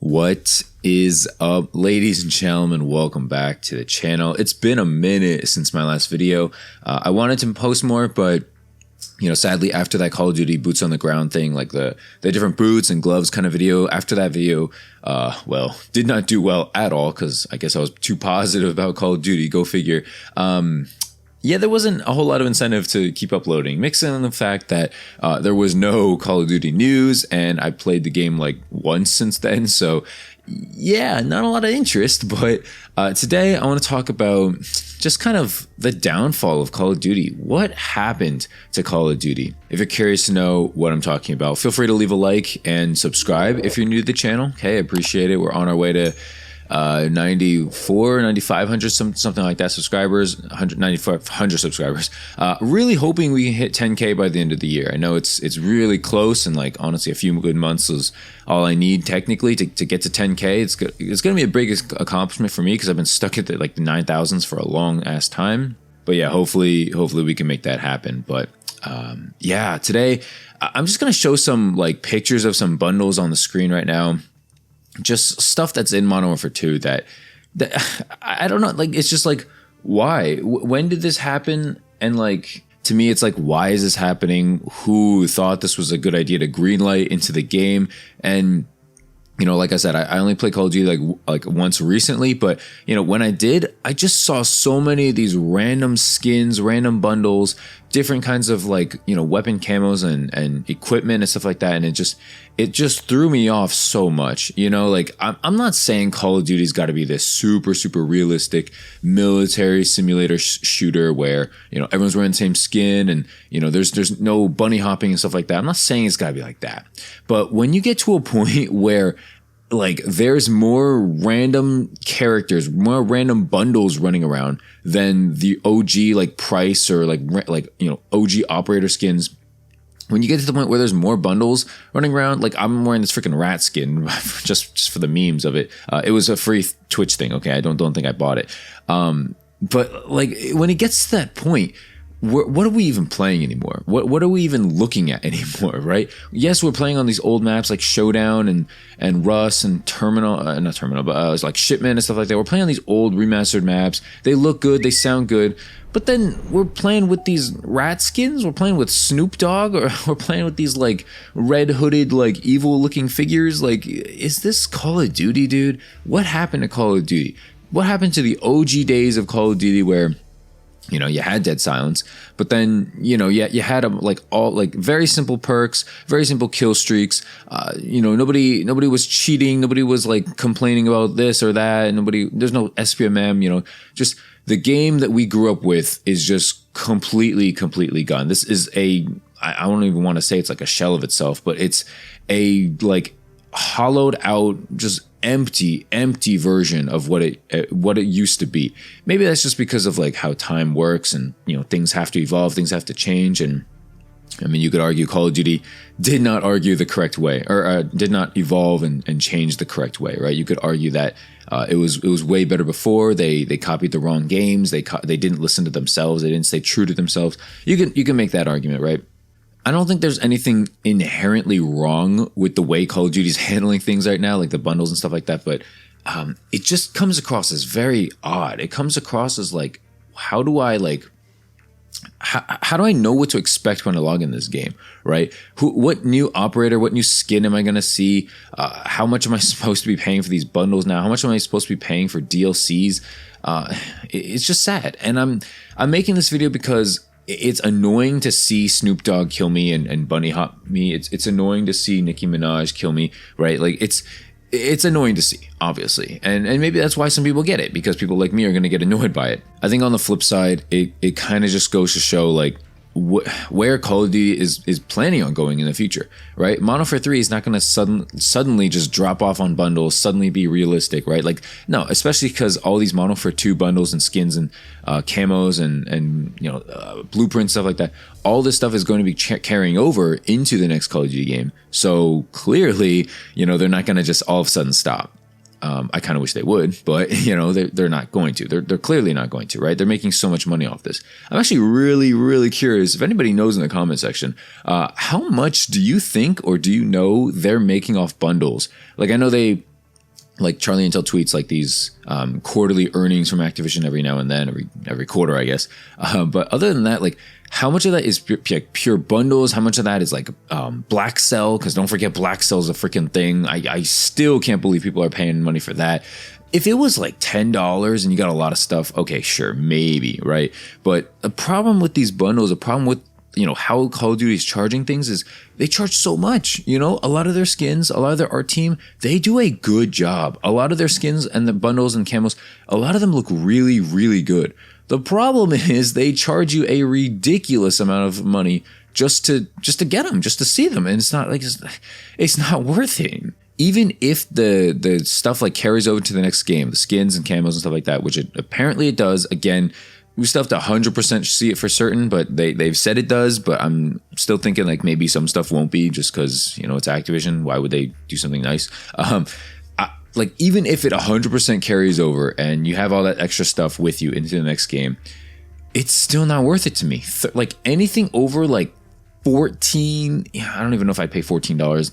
What is up, ladies and gentlemen? Welcome back to the channel. It's been a minute since my last video. I wanted to post more, but sadly, after that Call of Duty boots on the ground thing, like the different boots and gloves kind of video, after that video, did not do well at all because I guess I was too positive about Call of Duty. Go figure. Yeah, there wasn't a whole lot of incentive to keep uploading. Mix in the fact that there was no Call of Duty news, and I played the game like once since then. So yeah, not a lot of interest. But today I want to talk about just kind of the downfall of Call of Duty. What happened to Call of Duty? If you're curious to know what I'm talking about, feel free to leave a like and subscribe if you're new to the channel. Okay, I appreciate it. We're on our way to 9,500 something like that subscribers, 9,500 subscribers. Really hoping we can hit 10K by the end of the year. I know it's really close, and like honestly a few good months is all I need technically to get to 10K. It's going to be a big accomplishment for me because I've been stuck at the 9,000s for a long ass time. But yeah, hopefully we can make that happen. But yeah, today I'm just going to show some like pictures of some bundles on the screen right now. Just stuff that's in Modern Warfare 2 that I don't know, like it's just like, why? When did this happen? And like, to me, it's like, why is this happening? Who thought this was a good idea to greenlight into the game? And like I said, I only played Call of Duty like once recently, but when I did, I just saw so many of these random skins, random bundles, different kinds of weapon camos and equipment and stuff like that, and it just threw me off so much. I'm not saying Call of Duty's got to be this super realistic military simulator shooter where everyone's wearing the same skin and there's no bunny hopping and stuff like that. I'm not saying it's got to be like that, but when you get to a point where like there's more random characters, more random bundles running around than the OG like price or OG operator skins. When you get to the point where there's more bundles running around, like I'm wearing this freaking rat skin just for the memes of it. It was a free Twitch thing. Okay, I don't think I bought it. But like when it gets to that point, what are we even playing anymore? What are we even looking at anymore, right? Yes, we're playing on these old maps like Showdown and Rust and Terminal, not Terminal, but it was like Shipment and stuff like that. We're playing on these old remastered maps. They look good, they sound good, but then we're playing with these rat skins. We're playing with Snoop Dogg, or we're playing with these like red hooded like evil looking figures. Like, is this Call of Duty, dude? What happened to Call of Duty? What happened to the OG days of Call of Duty where you had dead silence, but then, you had all very simple perks, very simple kill streaks. Nobody was cheating. Nobody was like complaining about this or that. And there's no SPMM, just the game that we grew up with is just completely gone. This is I don't even want to say it's like a shell of itself, but it's a like hollowed out, just empty version of what it used to be. Maybe that's just because of like how time works and things have to evolve, things have to change. And I mean, you could argue Call of Duty did not argue the correct way, or did not evolve and change the correct way, right? You could argue that it was way better before. They copied the wrong games. They didn't listen to themselves. They didn't stay true to themselves. You can make that argument, right? I don't think there's anything inherently wrong with the way Call of Duty is handling things right now, like the bundles and stuff like that. But it just comes across as very odd. It comes across as like, how do I know what to expect when I log in this game, right? What new operator, what new skin am I going to see? How much am I supposed to be paying for these bundles now? How much am I supposed to be paying for DLCs? It's just sad. And I'm making this video because it's annoying to see Snoop Dogg kill me and bunny hop me. It's annoying to see Nicki Minaj kill me, right? Like it's annoying to see, obviously. And maybe that's why some people get it, because people like me are going to get annoyed by it. I think on the flip side, it kind of just goes to show like where Call of Duty is planning on going in the future, right? Modern Warfare 3 is not going to suddenly just drop off on bundles, suddenly be realistic, right? Like, no, especially because all these Modern Warfare 2 bundles and skins and camos and blueprints, stuff like that, all this stuff is going to be carrying over into the next Call of Duty game. So clearly, they're not going to just all of a sudden stop. I kind of wish they would, but they're not going to. They're clearly not going to, right? They're making so much money off this. I'm actually really curious if anybody knows in the comment section, how much do you think or do you know they're making off bundles? Like, I know they like Charlie Intel tweets like these quarterly earnings from Activision every now and then, every quarter, I guess. But other than that, like how much of that is pure bundles? How much of that is like blackcell? Because don't forget, blackcell is a freaking thing. I still can't believe people are paying money for that. If it was like $10 and you got a lot of stuff, okay, sure, maybe, right? But a problem with these bundles, a problem with how Call of Duty is charging things is they charge so much. A lot of their skins, a lot of their art team, they do a good job. A lot of their skins and the bundles and camos, a lot of them look really, really good. The problem is they charge you a ridiculous amount of money just to get them, just to see them, and it's not worth it. Even if the stuff like carries over to the next game, the skins and camos and stuff like that, which apparently it does. Again, we still have to 100% see it for certain, but they've said it does. But I'm still thinking like maybe some stuff won't be, just because it's Activision. Why would they do something nice? Like even if it 100% carries over and you have all that extra stuff with you into the next game, it's still not worth it to me. Like anything over like 14, I don't even know if I'd pay $14.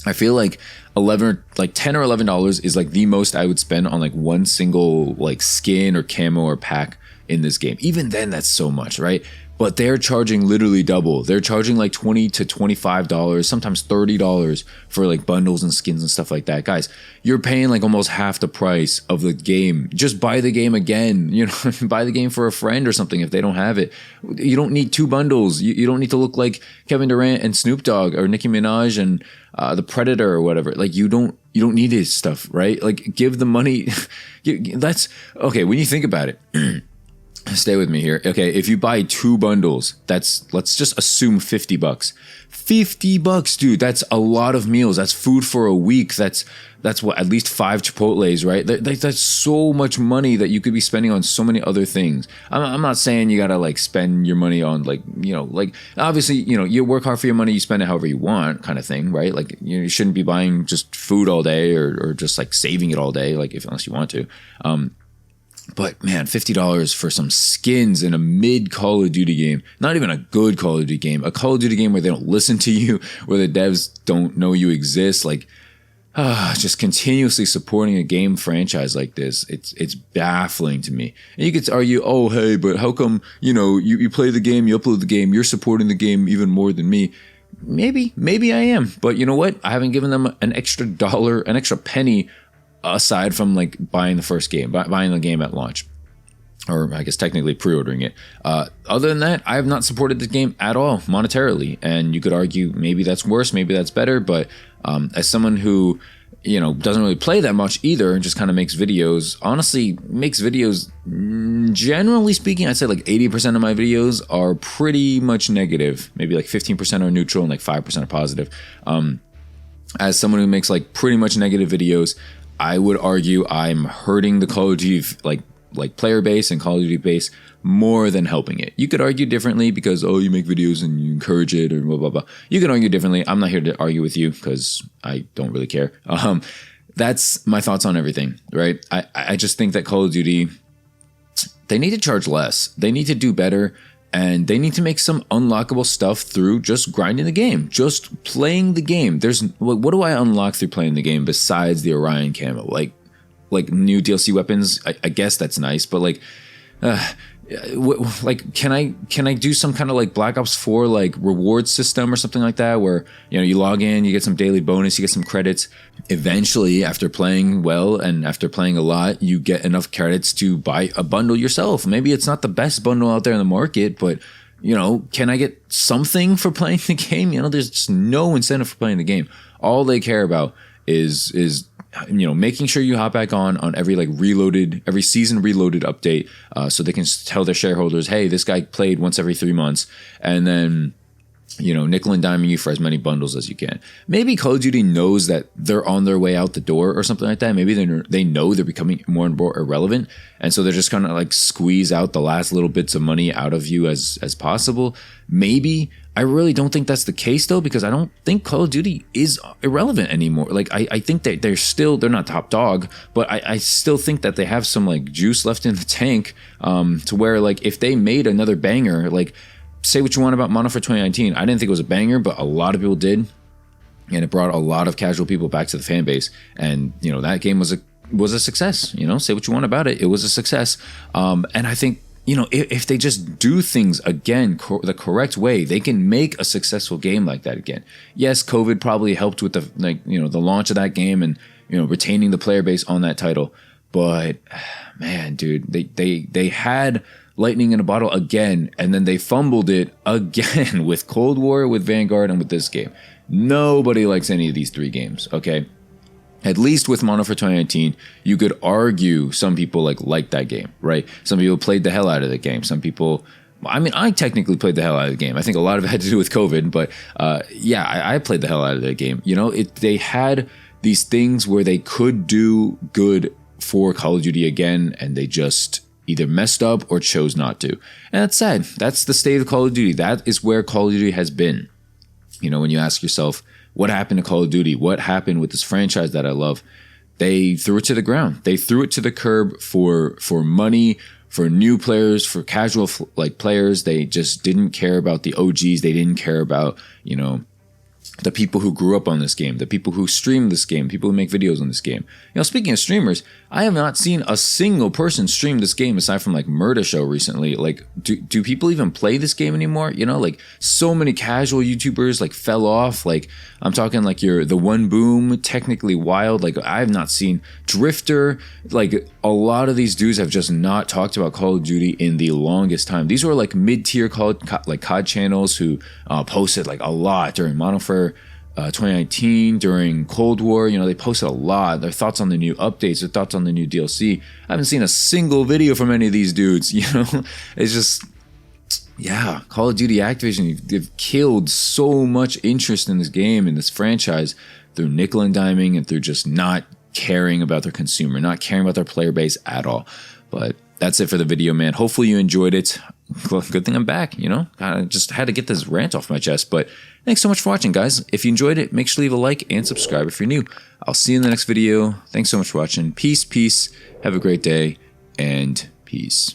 I feel like 11 or like $10 or $11 is like the most I would spend on like one single like skin or camo or pack in this game. Even then, that's so much, right? But they're charging literally double. They're charging like $20 to $25, sometimes $30 for like bundles and skins and stuff like that. Guys, you're paying like almost half the price of the game. Just buy the game again. Buy the game for a friend or something if they don't have it. You don't need two bundles. You don't need to look like Kevin Durant and Snoop Dogg or Nicki Minaj and the Predator or whatever. Like you don't need this stuff, right? Like give the money. That's okay. When you think about it. Stay with me here. Okay, if you buy two bundles, let's just assume $50. $50, dude. That's a lot of meals. That's food for a week. That's what, at least 5 Chipotles, right? That's so much money that you could be spending on so many other things. I'm not saying you gotta like spend your money on like obviously you work hard for your money, you spend it however you want, kind of thing, right? Like you shouldn't be buying just food all day or just like saving it all day, like unless you want to. But man, $50 for some skins in a mid Call of Duty game, not even a good Call of Duty game, a Call of Duty game where they don't listen to you, where the devs don't know you exist, like just continuously supporting a game franchise like this, it's baffling to me. And you could argue, oh hey, but how come you play the game, you upload the game, you're supporting the game even more than me? Maybe I am, but you know what? I haven't given them an extra dollar, an extra penny, aside from like buying the first game, buying the game at launch, or I guess technically pre-ordering it. Other than that, I have not supported the game at all monetarily. And you could argue maybe that's worse, maybe that's better. But as someone who, doesn't really play that much either and just kind of makes videos, honestly makes videos, generally speaking, I'd say like 80% of my videos are pretty much negative. Maybe like 15% are neutral and like 5% are positive. As someone who makes like pretty much negative videos, I would argue I'm hurting the Call of Duty like player base and Call of Duty base more than helping it. You could argue differently because you make videos and you encourage it or blah blah blah. You can argue differently. I'm not here to argue with you because I don't really care. That's my thoughts on everything, right? I just think that Call of Duty, they need to charge less. They need to do better. And they need to make some unlockable stuff through just grinding the game, just playing the game. What do I unlock through playing the game besides the Orion camo? Like new DLC weapons. I guess that's nice, but can I do some kind of like Black Ops 4 like reward system or something like that, where you log in, you get some daily bonus, you get some credits. Eventually, after playing well and after playing a lot, you get enough credits to buy a bundle yourself. Maybe it's not the best bundle out there in the market, but can I get something for playing the game? There's just no incentive for playing the game. All they care about is making sure you hop back on every every season reloaded update, so they can tell their shareholders, hey, this guy played once every 3 months, and then nickel and diming you for as many bundles as you can. Maybe Call of Duty knows that they're on their way out the door or something like that. Maybe they know they're becoming more and more irrelevant, and so they're just kind of like squeeze out the last little bits of money out of you as possible. Maybe. I really don't think that's the case though, because I don't think Call of Duty is irrelevant anymore. Like I think that they're not top dog, but I still think that they have some like juice left in the tank, to where like if they made another banger, like say what you want about Modern Warfare 2019, I didn't think it was a banger, but a lot of people did. and it brought a lot of casual people back to the fan base. And you know, that game was a success. You know, say what you want about it, it was a success. And I think, you know, if they just do things again the correct way, they can make a successful game like that again. Yes, COVID probably helped with the, like, you know, the launch of that game and, you know, retaining the player base on that title. But man, dude, they had lightning in a bottle again, and then they fumbled it again with Cold War, with Vanguard, and with this game. Nobody likes any of these three games, okay? At least with Modern Warfare 2019, you could argue some people like that game, right? Some people played the hell out of the game. Some people, I mean, I technically played the hell out of the game. I think a lot of it had to do with COVID, but yeah, I played the hell out of the game. You know, they had these things where they could do good for Call of Duty again, and they just either messed up or chose not to. And that's sad. That's the state of Call of Duty. That is where Call of Duty has been. You know, when you ask yourself, what happened to Call of Duty? What happened with this franchise that I love? They threw it to the ground. They threw it to the curb for money, for new players, for casual players. They just didn't care about the OGs. They didn't care about, you know, the people who grew up on this game, the people who stream this game, people who make videos on this game. You know, speaking of streamers, I have not seen a single person stream this game aside from like Murder Show recently. Like, do people even play this game anymore? You know, like so many casual YouTubers like fell off. Like I'm talking like the One Boom, Technically Wild. Like I have not seen Drifter. Like a lot of these dudes have just not talked about Call of Duty in the longest time. These were like mid-tier COD channels who posted like a lot during Modern Warfare 2019, during Cold War. You know, they posted a lot, their thoughts on the new updates, their thoughts on the new DLC. I haven't seen a single video from any of these dudes. You know, it's just, yeah, Call of Duty Activision, they've killed so much interest in this game, in this franchise, through nickel and diming and through just not caring about their consumer, not caring about their player base at all. But that's it for the video, man. Hopefully you enjoyed it. Good thing I'm back, you know? I just had to get this rant off my chest. But thanks so much for watching, guys. If you enjoyed it, make sure to leave a like and subscribe if you're new. I'll see you in the next video. Thanks so much for watching. Peace, peace. Have a great day, and peace.